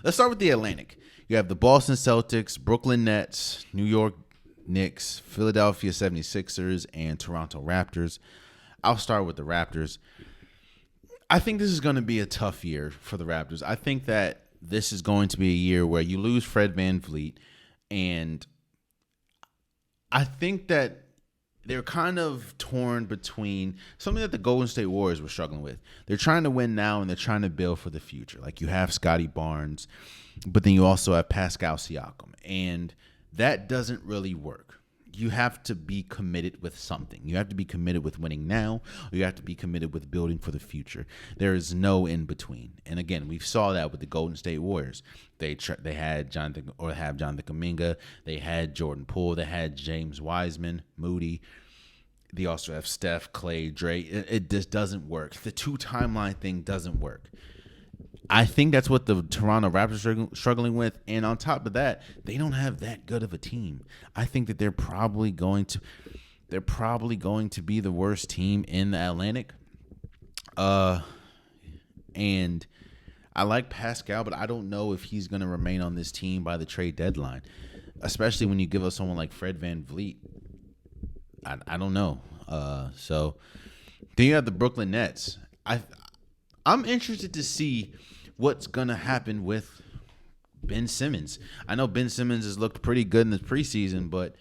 let's start with the Atlantic. You have the Boston Celtics, Brooklyn Nets, New York Knicks, Philadelphia 76ers, and Toronto Raptors. I'll start with the Raptors. I think this is going to be a tough year for the Raptors. I think that this is going to be a year where you lose Fred VanVleet, and I think that they're kind of torn between something that the Golden State Warriors were struggling with. They're trying to win now, and they're trying to build for the future. Like, you have Scotty Barnes, but then you also have Pascal Siakam, and that doesn't really work. You have to be committed with something. You have to be committed with winning now, or you have to be committed with building for the future. There is no in between. And again, we saw that with the Golden State Warriors. They had Jonathan Kuminga. They had Jordan Poole. They had James Wiseman, Moody. They also have Steph, Clay, Dre. It just doesn't work. The two timeline thing doesn't work. I think that's what the Toronto Raptors are struggling with. And on top of that, they don't have that good of a team. I think that they're probably going to be the worst team in the Atlantic. And I like Pascal, but I don't know if he's going to remain on this team by the trade deadline, especially when you give us someone like Fred VanVleet. I don't know. So then you have the Brooklyn Nets. I'm interested to see what's going to happen with Ben Simmons. I know Ben Simmons has looked pretty good in the preseason, but,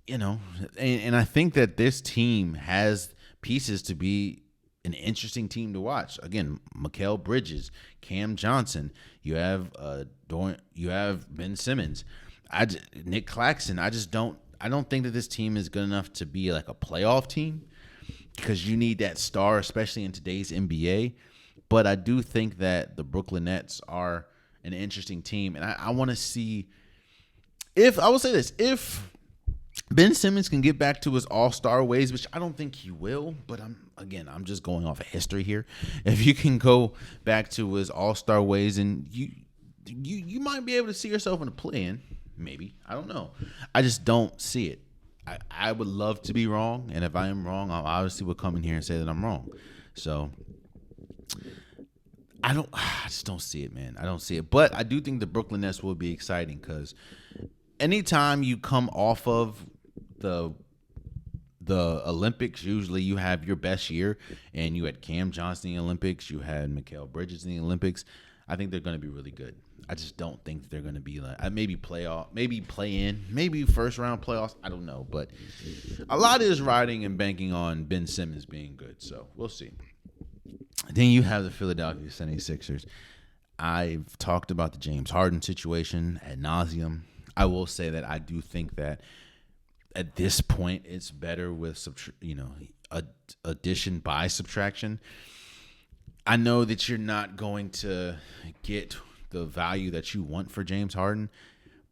and I think that this team has pieces to be an interesting team to watch. Again, Mikal Bridges, Cam Johnson, you have Ben Simmons, Nick Claxton. I don't think that this team is good enough to be like a playoff team, because you need that star, especially in today's NBA. But I do think that the Brooklyn Nets are an interesting team. And I want to see if Ben Simmons can get back to his all-star ways, which I don't think he will, but I'm just going off of history here. If you can go back to his all-star ways, and you might be able to see yourself in a play-in, maybe. I don't know. I just don't see it. I would love to be wrong, and if I am wrong, I'll obviously will come in here and say that I'm wrong. So I just don't see it, man. I don't see it. But I do think the Brooklyn Nets will be exciting, because anytime you come off of the Olympics, usually you have your best year, and you had Cam Johnson in the Olympics, you had Mikal Bridges in the Olympics. I think they're going to be really good. I just don't think they're going to be like maybe playoff, maybe play in, maybe first round playoffs. I don't know, but a lot is riding and banking on Ben Simmons being good. So we'll see. Then you have the Philadelphia 76ers. I've talked about the James Harden situation ad nauseum. I will say that I do think that at this point it's better with addition by subtraction. I know that you're not going to get the value that you want for James Harden,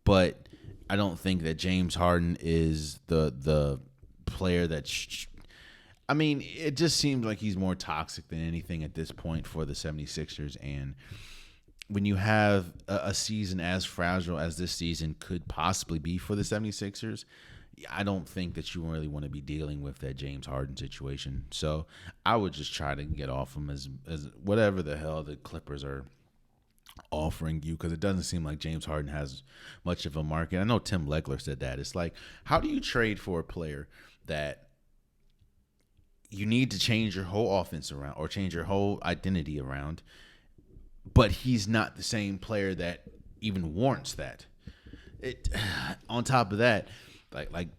but I don't think that James Harden is the player that it just seems like he's more toxic than anything at this point for the 76ers. And when you have a season as fragile as this season could possibly be for the 76ers, I don't think that you really want to be dealing with that James Harden situation. So I would just try to get off him as whatever the hell the Clippers are offering you, because it doesn't seem like James Harden has much of a market. I know Tim Legler said that. It's like, how do you trade for a player that you need to change your whole offense around or change your whole identity around, but he's not the same player that even warrants that? On top of that, like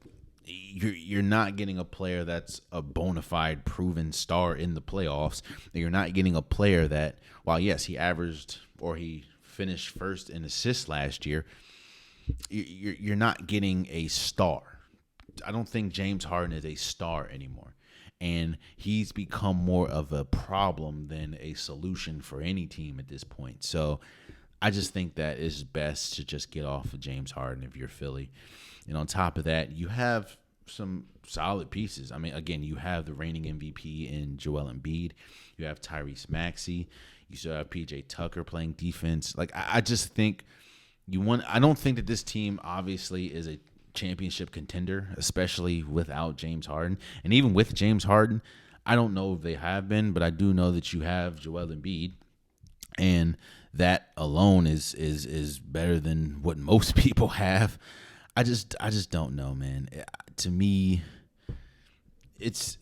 you're not getting a player that's a bona fide proven star in the playoffs. You're not getting a player that, while yes, he averaged or he finished first in assists last year, you're not getting a star. I don't think James Harden is a star anymore. And he's become more of a problem than a solution for any team at this point. So I just think that it's best to just get off of James Harden if you're Philly. And on top of that, you have some solid pieces. I mean, again, you have the reigning MVP in Joel Embiid. You have Tyrese Maxey. You still have PJ Tucker playing defense. Like, I just think I don't think that this team obviously is a championship contender, especially without James Harden. And even with James Harden, I don't know if they have been, but I do know that you have Joel Embiid. And that alone is better than what most people have. I just don't know, man. To me, it's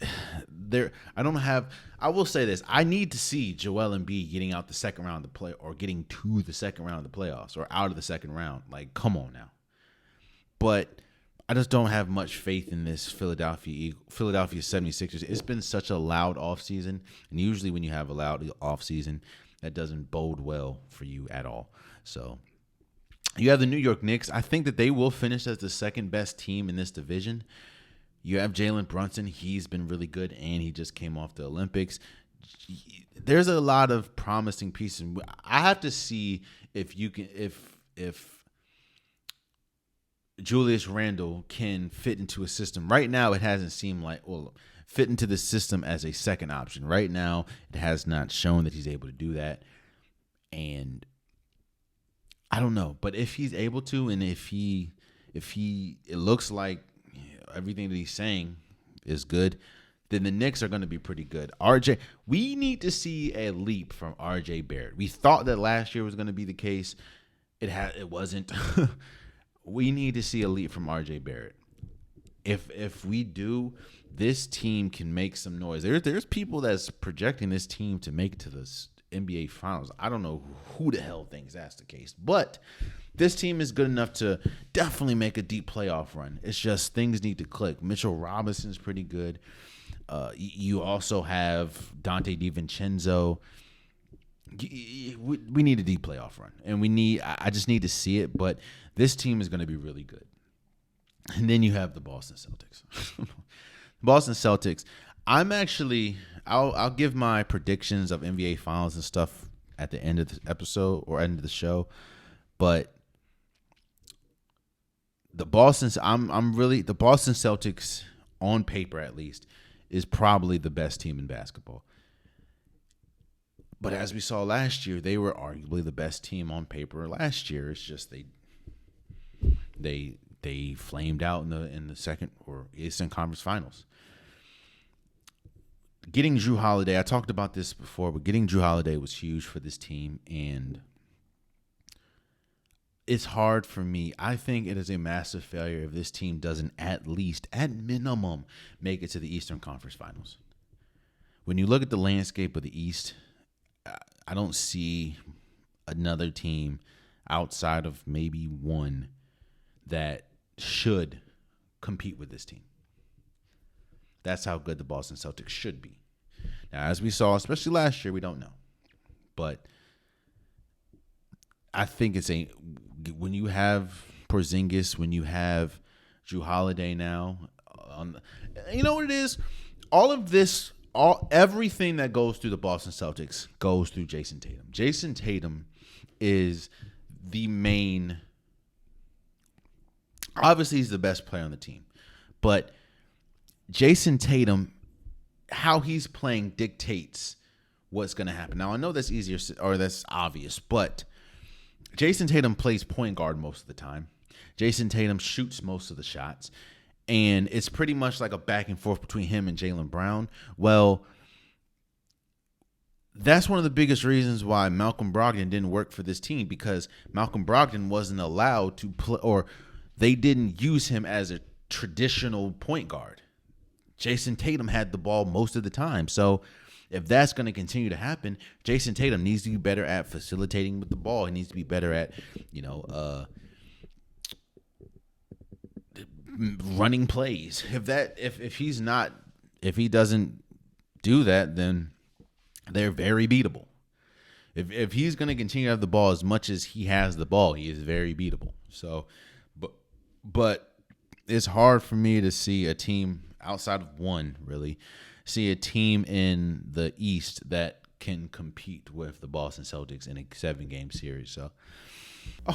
there. I don't have. I will say this: I need to see Joel Embiid getting out the second round of the play, or getting to the second round of the playoffs, or out of the second round. Like, come on now. But I just don't have much faith in this Philadelphia 76ers. It's been such a loud offseason, and usually when you have a loud offseason, that doesn't bode well for you at all. So you have the New York Knicks. I think that they will finish as the second best team in this division. You have Jalen Brunson. He's been really good, and he just came off the Olympics. There's a lot of promising pieces. I have to see if Julius Randle can fit into a system. Right now, it hasn't seemed like, fit into the system as a second option. Right now, it has not shown that he's able to do that. And I don't know. But if he's able to, and if it looks like everything that he's saying is good, then the Knicks are going to be pretty good. We need to see a leap from RJ Barrett. We thought that last year was going to be the case. It wasn't. We need to see a leap from RJ Barrett. If we do, this team can make some noise. There's people that's projecting this team to make it to the NBA Finals. I don't know who the hell thinks that's the case, but this team is good enough to definitely make a deep playoff run. It's just things need to click. Mitchell Robinson's pretty good. You also have Dante DiVincenzo. We need a deep playoff run, and I just need to see it, but this team is going to be really good. And then you have the Boston Celtics. Boston Celtics. I'll give my predictions of NBA Finals and stuff at the end of the episode or end of the show, but the Boston Celtics, on paper at least, is probably the best team in basketball. But as we saw last year, they were arguably the best team on paper last year. It's just they flamed out in the second or Eastern Conference Finals. Getting Jrue Holiday, I talked about this before, but getting Jrue Holiday was huge for this team, and it's hard for me. I think it is a massive failure if this team doesn't at minimum, make it to the Eastern Conference Finals. When you look at the landscape of the East, I don't see another team outside of maybe one that should compete with this team. That's how good the Boston Celtics should be. Now, as we saw, especially last year, we don't know. But I think when you have Porzingis, when you have Jrue Holiday now, you know what it is? All of this, everything that goes through the Boston Celtics goes through Jason Tatum. Jason Tatum is the main. Obviously, he's the best player on the team, but Jason Tatum, how he's playing dictates what's going to happen. Now, I know that's easier or that's obvious, but Jason Tatum plays point guard most of the time. Jason Tatum shoots most of the shots, and it's pretty much like a back and forth between him and Jaylen Brown. Well, that's one of the biggest reasons why Malcolm Brogdon didn't work for this team, because Malcolm Brogdon wasn't allowed to play, or they didn't use him as a traditional point guard. Jason Tatum had the ball most of the time. So if that's going to continue to happen, Jason Tatum needs to be better at facilitating with the ball. He needs to be better at, running plays. If he doesn't do that, then they're very beatable. If he's going to continue to have the ball as much as he has the ball, he is very beatable. So, but it's hard for me to see a team outside of one, really, see a team in the East that can compete with the Boston Celtics in a 7-game series. So,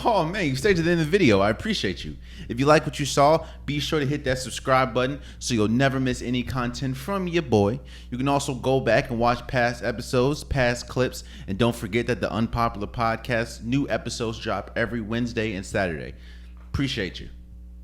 oh man, you stayed to the end of the video. I appreciate you. If you like what you saw, be sure to hit that subscribe button so you'll never miss any content from your boy. You can also go back and watch past episodes, past clips, and don't forget that the Unpopular Podcast, new episodes drop every Wednesday and Saturday. Appreciate you.